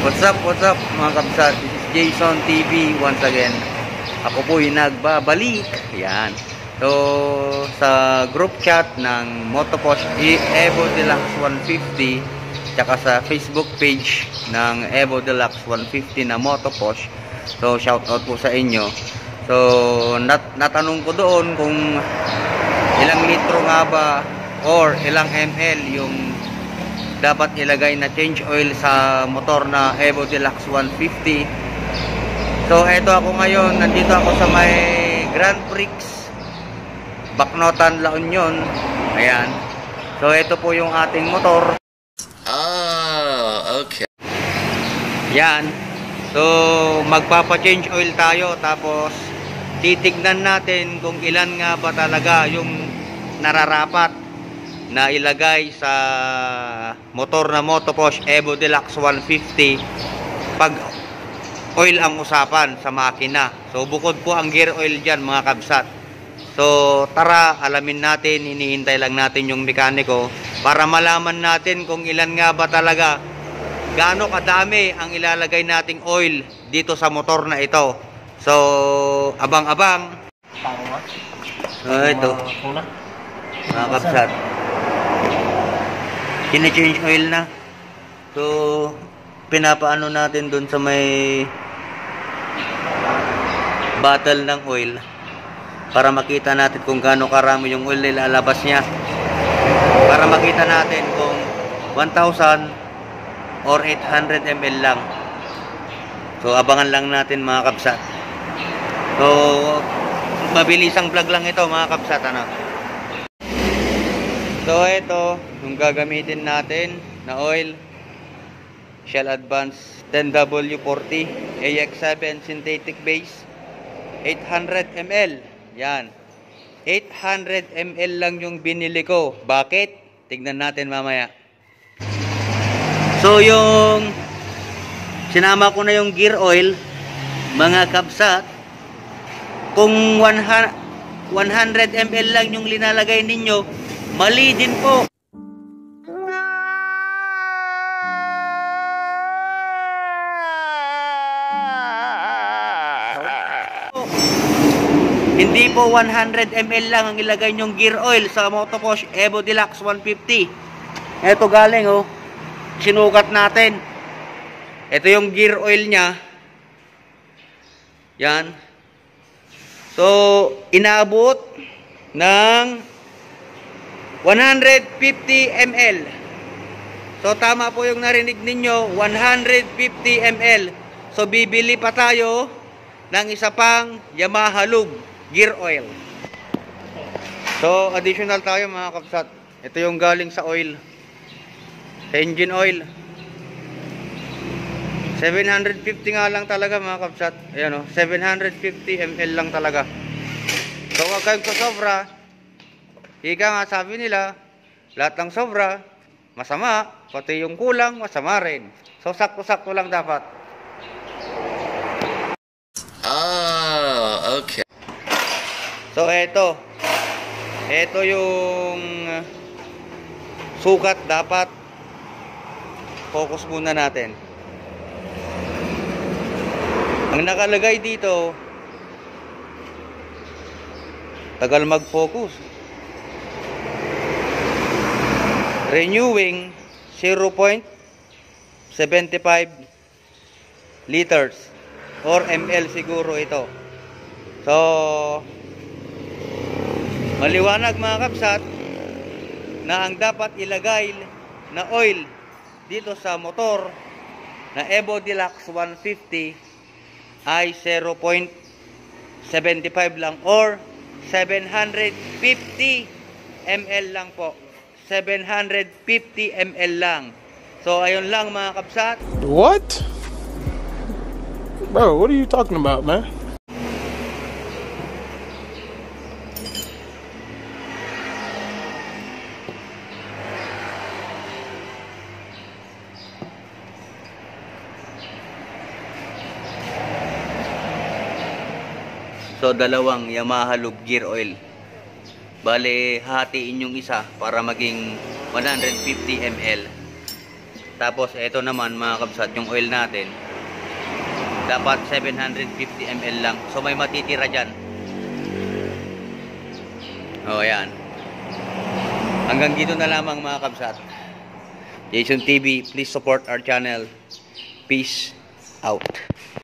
What's up mga kabsat? This is Jason TV once again. Ako po yung nagbabalik. Yan. So, sa group chat ng Motoposh Evo Deluxe 150 tsaka sa Facebook page ng Evo Deluxe 150 na Motoposh. So, shout out po sa inyo. So, natanong ko doon kung ilang litro nga ba or ilang ml yung dapat ilagay na change oil sa motor na Evo Deluxe 150. So eto ako ngayon, nandito ako sa may Grand Prix Bacnotan, La Union. Ayan. So ito po yung ating motor. Okay. Yan. So magpapa-change oil tayo, tapos titignan natin kung ilan nga ba talaga yung nararapat na ilagay sa motor na Motoposh Evo Deluxe 150 pag oil ang usapan sa makina. So bukod po ang gear oil dyan mga kabsat. So tara, alamin natin, hinihintay lang natin yung mekaniko para malaman natin kung ilan nga ba talaga, gaano kadami ang ilalagay nating oil dito sa motor na ito. So abang-abang. So ito mga kabsat, kine-change oil na. So pinapaano natin dun sa may bottle ng oil para makita natin kung gaano karami yung oil na ilalabas niya, para makita natin kung 1,000 or 800 ml lang. So abangan lang natin mga kabsat. So mabilisang vlog lang ito mga kabsat, ano. So ito yung gagamitin natin na oil, Shell Advance 10W40 AX7 synthetic base, 800 ml. Yan, 800 ml lang yung binili ko. Bakit? Tignan natin mamaya. So yung sinama ko na yung gear oil mga kabsat, kung 100 ml lang yung linalagay ninyo, mali din po. Hindi po 100 ml lang ang ilagay nyong gear oil sa Motoposh Evo Deluxe 150. Ito galing, oh. Sinukat natin. Ito yung gear oil niya. Yan. So, inaabot ng 150 ml. So tama po yung narinig ninyo, 150 ml. So bibili pa tayo ng isa pang Yamaha Lube gear oil. So additional tayo mga kabsat. Ito yung galing sa oil, sa engine oil. 750 nga lang talaga mga kabsat. Ayan, oh, 750 ml lang talaga. So wag kayong sasobra. Ika nga sabi nila, lahat ng sobra masama, pati yung kulang masama rin. So sakto-sakto lang dapat. Okay. So ito yung sukat dapat. Focus muna natin. Ang nakalagay dito, tagal mag-focus. Renewing 0.75 liters or ml siguro ito. So maliwanag mga kabsat na ang dapat ilagay na oil dito sa motor na Evo Deluxe 150 ay 0.75 lang or 750 ml lang po. 750 ml lang. So ayun lang mga kabsat. What? Bro, what are you talking about, man? So dalawang Yamaha Lube gear oil. Bale, hatiin yung isa para maging 150 ml. Tapos ito naman mga kabsat, yung oil natin dapat 750 ml lang. So may matitira dyan. O yan. Hanggang dito na lamang mga kabsat. Jason TV, please support our channel. Peace out.